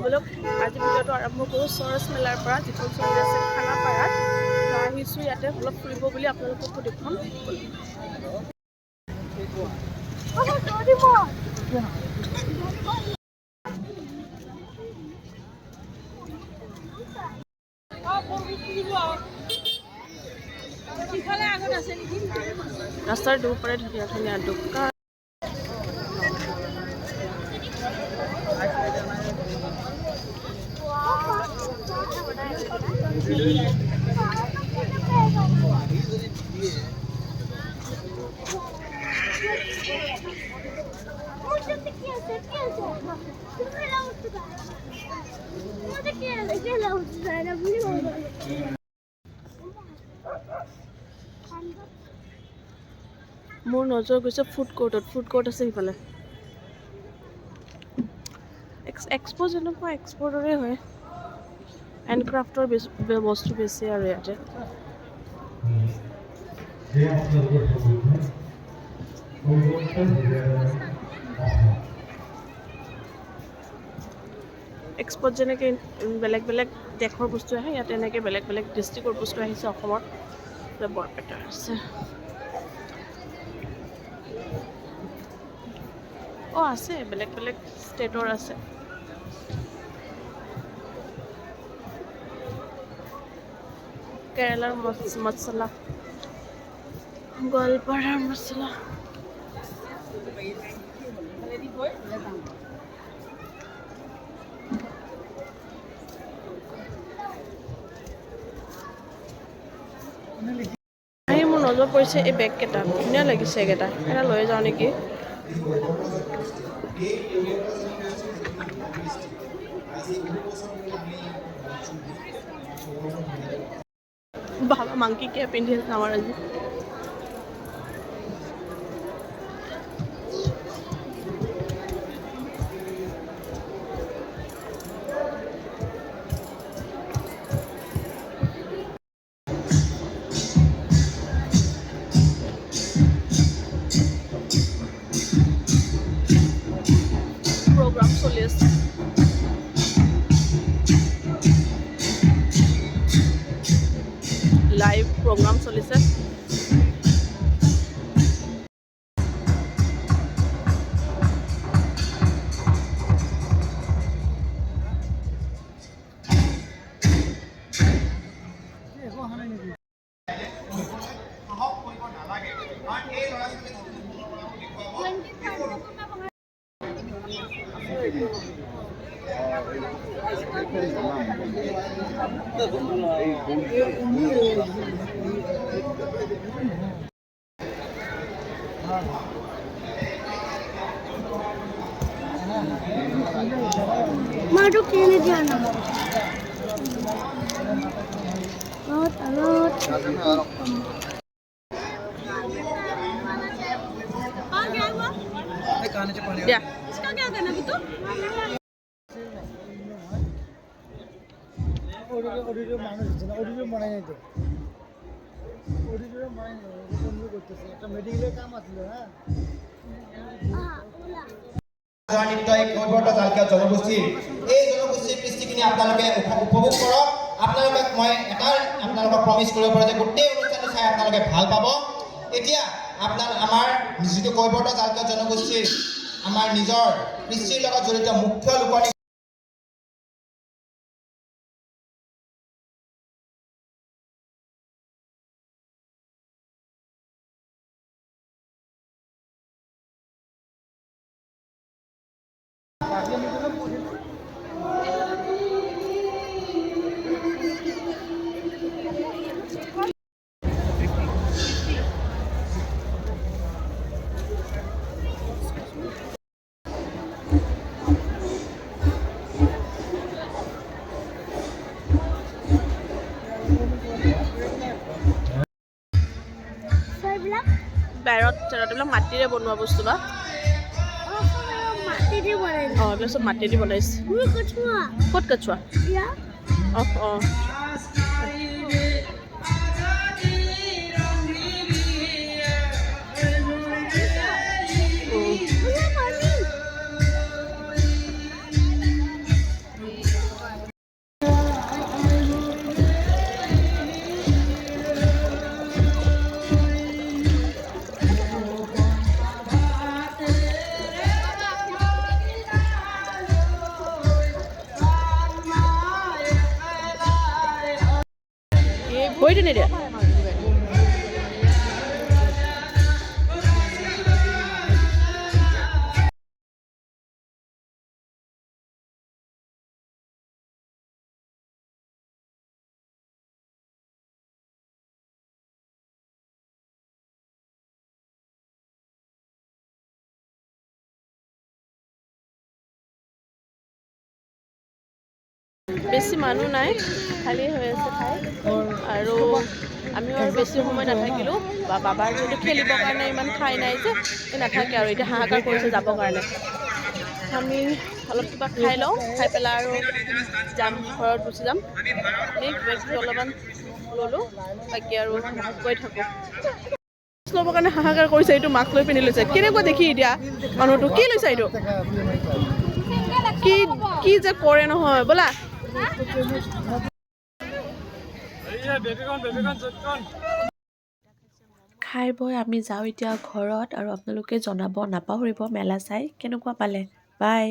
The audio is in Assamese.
বোলক আজি ভিডিঅ'টো আৰম্ভ কৰোঁ চৰচ মেলাৰ পৰা, যিটো চলি আছে খানাপাৰাত। আহিছোঁ ইয়াতে অলপ ফুৰিব বুলি আপোনালোককো দেখুৱাম। ৰাস্তাৰ দুয়োপাৰে ধুনীয়া ধুনীয়া দোকান। মোৰ নজৰ গৈছে ফুড কোৰ্টত। ফুড কোৰ্ট আছে সিফালে। এক্সপো যেনেকুৱা এক্সপোৰ দৰে হয়, হেণ্ডক্ৰাফ্টৰ বস্তু বেছি আৰু ইয়াতে। এক্সপোত যেনেকৈ বেলেগ বেলেগ দেশৰ বস্তু আহে, ইয়াতে এনেকৈ বেলেগ বেলেগ ডিষ্ট্ৰিক্টৰ বস্তু আহিছে অসমত। বৰপেটা আছে। আছে বেলেগ বেলেগ ষ্টেটৰ আছে। কেৰেলাৰ মছলা, গোৱালপাৰাৰ মছলা। মোৰ নজৰ পৰিছে এই বেগকেইটা, ধুনীয়া লাগিছে এইকেইটা, এটা লৈ যাওঁ নেকি। বাবা মাংকি কে পিন্ধি আছে আমাৰ আজি। প্ৰগ্ৰাম চলি আছে। লাইভ প্ৰগ্ৰাম চলিছে। Madu kini dia nak. Lot. क्या हुआ? या इसका क्या करना है तू? অডিও মানুষ হচ্ছে না, অডিও বানাই নাই তো, অডিও বানাই নাই, বন্ধ করতেছে। একটা মেডিকেলের কাম আছিল। নৃত্য এক কৈবৰ্ত জালকীয় জনগোষ্ঠীৰ এই জনগোষ্ঠীৰ কৃষ্টিখিনি আপোনালোকে উপভোগ কৰক। আপোনালোকক মই আপোনালোকক প্ৰমিছ কৰিব পাৰোঁ যে গোটেই অনুষ্ঠানটো চাই আপোনালোকে ভাল পাব। এতিয়া আমাৰ যিটো কৈবৰ্ত জালকীয় জনগোষ্ঠীৰ আমাৰ নিজৰ কৃষ্টিৰ লগত জড়িত মুখ্য লোকনি বাহিৰত এইবিলাক মাটিৰে বনোৱা বস্তু বা এইবিলাক চব মাটি দি বনাইছে। ক'ত কচুৱা? অঁ ভৰিটো নিদিয়ে বেছি মানুহ নাই খালী হৈ আছে ঠাই আৰু আমিও আৰু বেছি সময় নাথাকিলোঁ বাবাৰ যিহেতু খেলিবৰ কাৰণে ইমান ঠাই নাই যে নাথাকে আৰু এতিয়া হাহাকাৰ কৰিছে যাবৰ কাৰণে আমি অলপ কিবা খাই লওঁ খাই পেলাই আৰু যাম ঘৰত গুচি যাম আমি কিবা কিবি অলপমান ল'লোঁ বাকী আৰু গৈ থাকোঁ ল'বৰ কাৰণে হাহাকাৰ কৰিছে এইটো মাস্ক লৈ পিন্ধি লৈছে কেনেকুৱা দেখি এতিয়া মানুহটো কি লৈছে এইটো কি কি যে কৰে নহয় ব'লা খাই বৈ আমি যাওঁ এতিয়া ঘৰত আৰু আপোনালোকে জনাব নাপাহৰিব মেলা চাই কেনেকুৱা পালে বাই